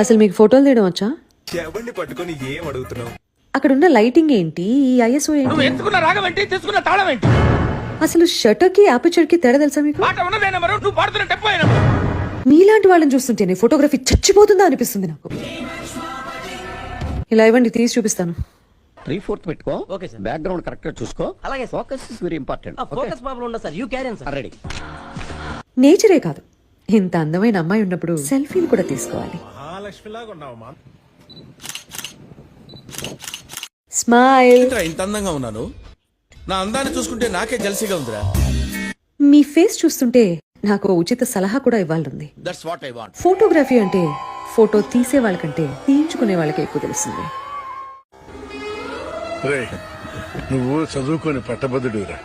అసలు మీకు ఫోటోలు తీయడం వచ్చా? ఎవరిని పట్టుకొని ఏం అడుగుతున్నావు? అక్కడున్న లైటింగ్ ఏంటి, ఈ ఐఎస్ఓ ఏంటి, నువ్వు ఎత్తుకున్న రాగం ఏంటి, తీసుకున్న తాళం ఏంటి? అసలు షట్టర్ కి అపర్చర్ కి తేడా తెలుసా మీకు? పాట ఉన్నదే నెంబరు, నువ్వు పాడుతున్న టెంపో ఏ నెంబరు? మీలాంటి వాళ్ళని చూస్తుంటేనే ఫోటోగ్రఫీ చచ్చిపోతుందా అనిపిస్తుంది నాకు. ఇలా ఇవ్వండి, తీసి చూపిస్తాను. 3/4 పెట్టుకో. Okay sir. బ్యాక్గ్రౌండ్ కరెక్ట్ గా చూసుకో. అలాగే. Focus is very important. Focus problem ఉండదు sir. You carry on sir. Ready. నేచరే కాదు, ఇంత అందమైన అమ్మాయి ఉన్నప్పుడు సెల్ఫీలు కూడా తీసుకోవాలి. మహాలక్ష్మిలాగా ఉన్నావమ్మా. స్మైల్. ఇంత అందంగా ఉన్నాను, నా అందాన్ని చూసుకుంటే నాకే జల్సీగా ఉందిరా. మీ ఫేస్ చూస్తుంటే నాకు ఓ ఉచిత సలహా కూడా ఇవ్వాలంది. That's what I want. Photography అంటే ఫోటో తీసే వాళ్ళకంటే తీయించుకునే వాళ్ళకే ఎక్కువ తెలుస్తుంది. నువ్వు చదువుకొని పట్టభద్రుడురా.